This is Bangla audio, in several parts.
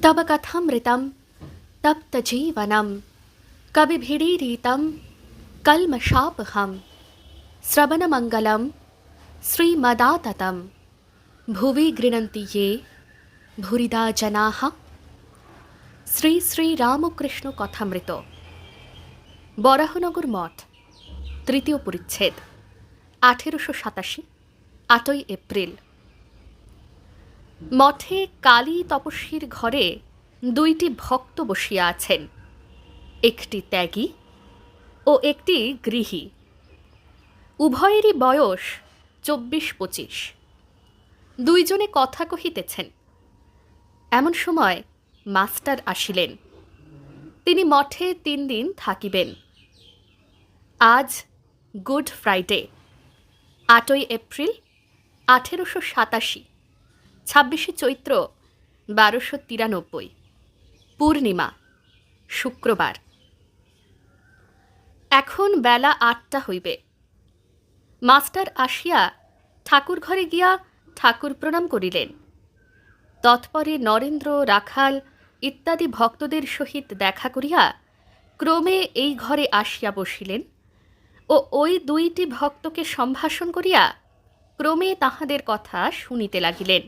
तब कथामृतं तप्तजीवनं कविभिरीडितं कल्मषापहं श्रवणमङ्गलं श्रीमदाततं भुवि गृह्णन्ति ये भूरिदा जनाः। শ্রী শ্রী রামকৃষ্ণ কথামৃত বরাহনগর মঠ, তৃতীয় পরিচ্ছেদ, 1887, 8 এপ্রিল। মঠে কালী তপস্বীর ঘরে দুইটি ভক্ত বসিয়া আছেন, একটি ত্যাগী ও একটি গৃহী। উভয়েরই বয়স 24-25। দুইজনে কথা কহিতেছেন। এমন সময় মাস্টার আসিলেন। তিনি মঠে 3 দিন থাকিবেন। আজ গুড ফ্রাইডে, 8 এপ্রিল 1887, 26 চৈত্র 1293, পূর্ণিমা, শুক্রবার। এখন বেলা 8টা হইবে। মাস্টার আসিয়া ঠাকুর ঘরে গিয়া ঠাকুর প্রণাম করিলেন। তৎপরে নরেন্দ্র, রাখাল ইত্যাদি ভক্তদের সহিত দেখা করিয়া ক্রমে এই ঘরে আসিয়া বসিলেন ও ওই দুইটি ভক্তকে সম্ভাষণ করিয়া ক্রমে তাহাদের কথা শুনিতে লাগিলেন।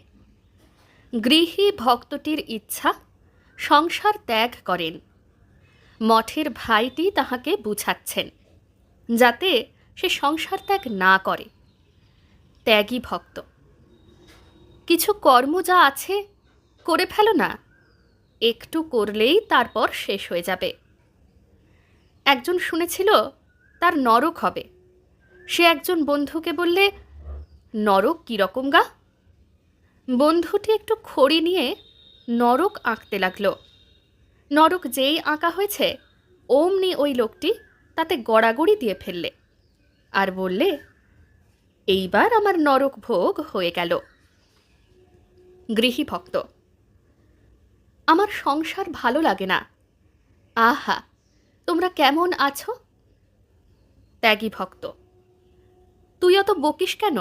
গৃহী ভক্তটির ইচ্ছা সংসার ত্যাগ করেন। মঠের ভাইটি তাহাকে বুঝাচ্ছেন যাতে সে সংসার ত্যাগ না করে। ত্যাগী ভক্ত: কিছু কর্ম যা আছে করে ফেলো না, একটু করলেই তারপর শেষ হয়ে যাবে। একজন শুনেছিল তার নরক হবে। সে একজন বন্ধুকে বললে, নরক কীরকম গা? বন্ধুটি একটু খড়ি নিয়ে নরক আঁকতে লাগল। নরক যেই আঁকা হয়েছে অমনি ওই লোকটি তাতে গড়াগড়ি দিয়ে ফেললে আর বললে, এইবার আমার নরক ভোগ হয়ে গেল। গৃহী ভক্ত: আমার সংসার ভালো লাগে না। আহা, তোমরা কেমন আছো? ত্যাগী ভক্ত: তুই অত বকিস কেন?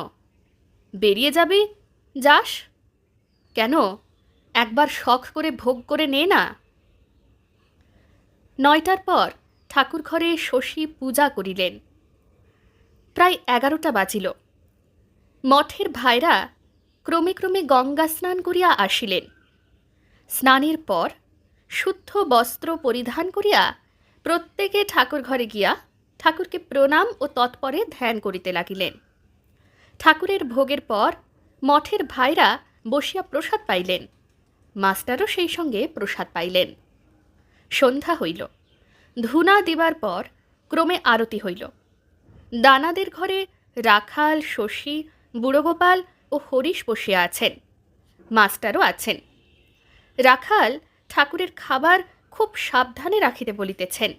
বেরিয়ে যাবি, যাস কেন? একবার শখ করে ভোগ করে নে না। 9টার পর ঠাকুর ঘরে শশী পূজা করিলেন। প্রায় 11টা বাজিল। মঠের ভাইরা ক্রমে ক্রমে গঙ্গা স্নান করিয়া আসিলেন। স্নানের পর শুদ্ধ বস্ত্র পরিধান করিয়া প্রত্যেকে ঠাকুর ঘরে গিয়া ঠাকুরকে প্রণাম ও তৎপরে ধ্যান করিতে লাগিলেন। ঠাকুরের ভোগের পর মঠের ভাইরা বসিয়া প্রসাদ পাইলেন। মাস্টারও সেই সঙ্গে প্রসাদ পাইলেন। সন্ধ্যা হইল। ধূনা দিবার পর ক্রমে আরতি হইল। দানাদের ঘরে রাখাল, শশী, বুড়োগোপাল ও হরিশ বসিয়া আছেন। মাস্টারও আছেন। রাখাল ঠাকুরের খাবার খুব সাবধানে রাখিতে বলিতেছেন।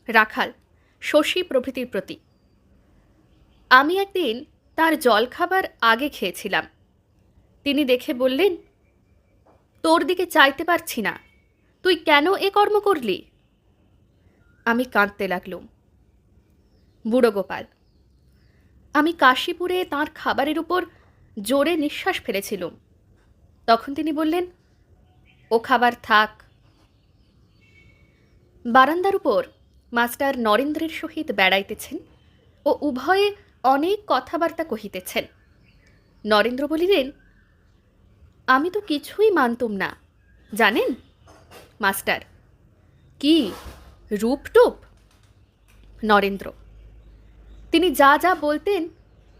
রাখাল শশী প্রভৃতির প্রতি: আমি একদিন তার জলখাবার আগে খেয়েছিলাম। তিনি দেখে বললেন, তোর দিকে চাইতে পারছি না, তুই কেন এ কর্ম করলি? আমি কাঁদতে লাগলুম। বুড়োগোপাল: আমি কাশীপুরে তাঁর খাবারের উপর জোরে নিঃশ্বাস ফেলেছিলুম। তখন তিনি বললেন, ও খাবার থাক। বারান্দার উপর মাস্টার নরেন্দ্রের সহিত বেড়াইতেছেন ও উভয়ে অনেক কথাবার্তা কহিতেছেন। নরেন্দ্র বলিলেন, আমি তো কিছুই মানতুম না, জানেন। মাস্টার: কি রূপটুপ? নরেন্দ্র: তিনি যা যা বলতেন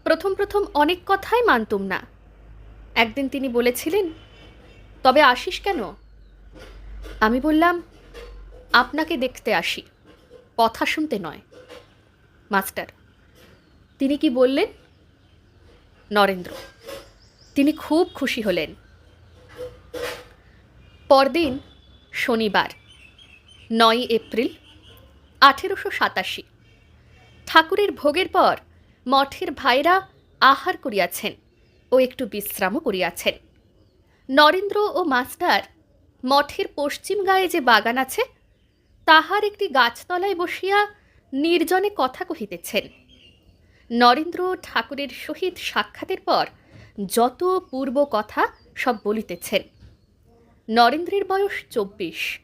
প্রথম প্রথম অনেক কথাই মানতুম না। একদিন তিনি বলেছিলেন, তবে আসিস কেন? আমি বললাম, আপনাকে দেখতে আসি, কথা শুনতে নয়। মাস্টার: তিনি কি বললেন? নরেন্দ্র: তিনি খুব খুশি হলেন। পরদিন শনিবার, 9 এপ্রিল 1887, ঠাকুরের ভোগের পর মঠের ভাইরা আহার করিয়াছেন ও একটু বিশ্রামও করিয়াছেন। নরেন্দ্র ও মাস্টার মঠের পশ্চিম গায়ে যে বাগান আছে তাহার একটি গাছতলায় বসিয়া নির্জনে কথা কহিতেছেন। নরেন্দ্র ঠাকুরের সহিত সাক্ষাতের পর যত পূর্ব কথা সব বলিতেছেন। নরেন্দ্রের বয়স 24,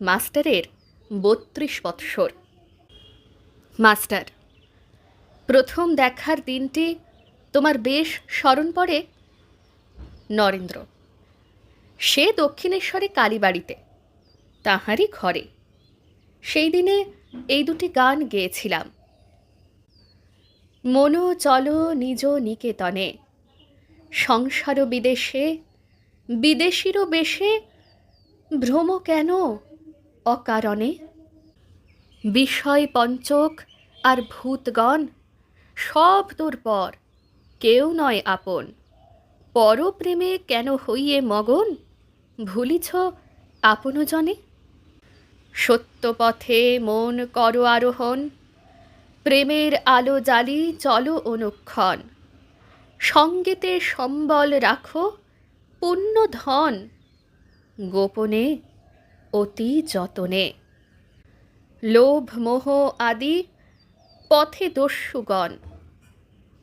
মাস্টারের 32 বৎসর। মাস্টার, প্রথম দেখার দিনটি তোমার বেশ স্মরণ পড়ে? নরেন্দ্র, সে দক্ষিণেশ্বরে কালীবাড়িতে, তাহারই ঘরে। সেই দিনে এই দুটি গান গেয়েছিলাম। মনো চলো নিজ নিকেতনে, সংসার বিদেশে, বিদেশিরও বেশে, ভ্রম কেন অকারণে? বিষয় পঞ্চক আর ভূতগণ সব তোর পর, কেউ নয় আপন। পরপ্রেমে কেন হইয়ে মগন, ভুলিছ আপন জনে? সত্য পথে মন কর আরোহণ, প্রেমের আলো জ্বালি চলো অনুক্ষণ। সঙ্গেতে সম্বল রাখো পুণ্য ধন, গোপনে অতি যতনে। লোভ মোহ আদি পথে দস্যুগণ,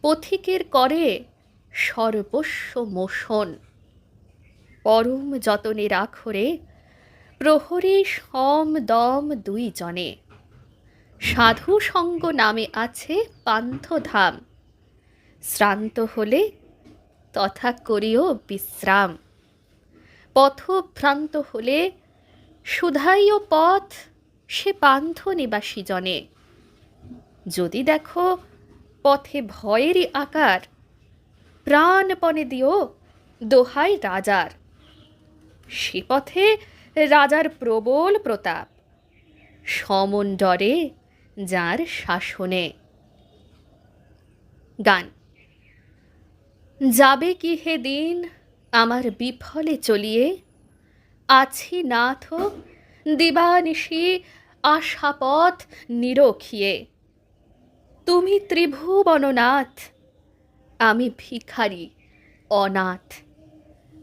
পথিকের করে সর্বস্ব মোশন। পরম যতনে রাখরে প্রহরী সম দম দুই জনে। সাধু সঙ্গ নামে আছে পান্থধাম, শ্রান্ত হলে তথা করিও বিশ্রাম। পথভ্রান্ত হলে শুধাইও পথ সে পান্থ নিবাসী জনে। যদি দেখো পথে ভয়েরই আকার, প্রাণপণে দিও দোহাই রাজার। সে পথে রাজার প্রবল প্রতাপ, সমন ডরে যার শাসনে। গান। যাবে কি হে দিন আমার বিফলে চলিয়ে, আছি নাথ দিবানিশি আশাপথ নিরখিয়ে। তুমি ত্রিভুবননাথ, আমি ভিখারি অনাথ।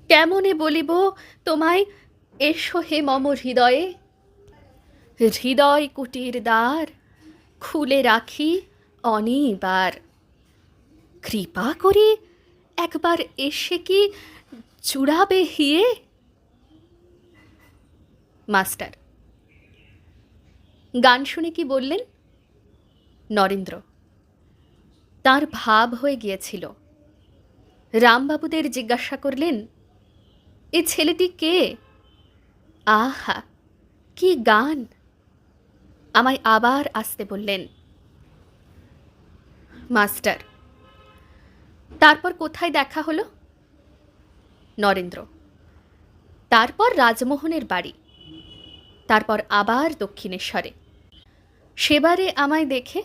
কেমনে বলিব তোমায় এসো হে মম হৃদয়ে? হৃদয় কুটির দ্বার খুলে রাখি অনিবার। কৃপা করে একবার এসে কি জুড়াবে হিয়ে? মাস্টার, গান শুনে কি বললেন? নরেন্দ্র, তার ভাব হয়ে গিয়েছিল। রামবাবুদের জিজ্ঞাসা করলেন, এ ছেলেটি কে? আহা, কি গান! আমায় আবার আসতে বললেন। মাস্টার, তারপর কোথায় দেখা হলো? নরেন্দ্র, তারপর রাজমোহনের বাড়ি, তারপর আবার দক্ষিণেশ্বরে। সেবারে আমায় দেখে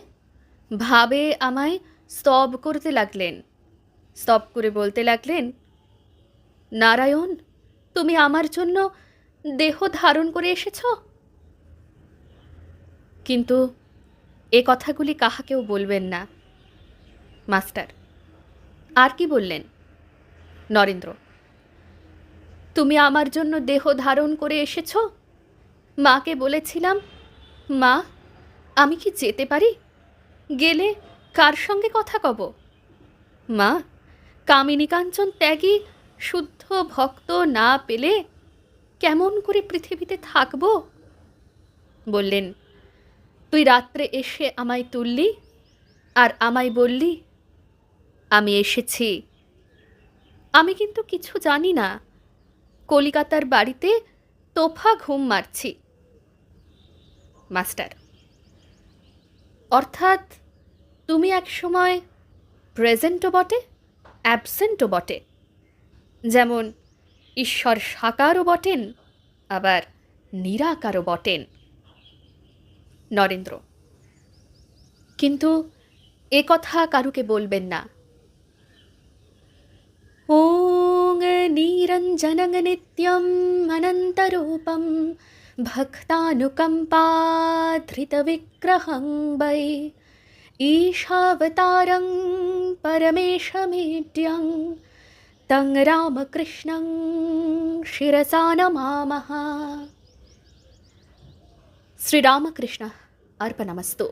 ভাবে আমায় স্তব করতে লাগলেন। স্তব করে বলতে লাগলেন, নারায়ণ, তুমি আমার জন্য দেহ ধারণ করে এসেছ। কিন্তু এ কথাগুলি কাহাকেও বলবেন না। মাস্টার, আর কি বললেন? নরেন্দ্র, তুমি আমার জন্য দেহ ধারণ করে এসেছ। মাকে বলেছিলাম, মা, আমি কি যেতে পারি? গেলে কার সঙ্গে কথা কব? মা, কামিনী কাঞ্চন ত্যাগী শুদ্ধ ভক্ত না পেলে কেমন করে পৃথিবীতে থাকব? বললেন, তুই রাত্রে এসে আমায় তুললি আর আমায় বললি, আমি এসেছি। আমি কিন্তু কিছু জানি না। কলিকাতার বাড়িতে তোফা ঘুম মারছি। মাস্টার, অর্থাৎ তুমি এক সময় প্রেজেন্টও বটে, অ্যাবসেন্টও বটে। যেমন ঈশ্বর সাকারও বটেন, আবার নিরাকারও বটেন। নরেন্দ্র, কিন্তু এ কথা কারুকে বলবেন না। ওং নিরঞ্জনং নিত্যম অনন্তরূপম ভক্তানুকম্পাধৃতবিগ্রহং বৈ ঈশাবতারং পরমেশমেড্যং তং রামকৃষ্ণং শিরসা নমামः। শ্রীরামকৃষ্ণ अर्पणमस्तु।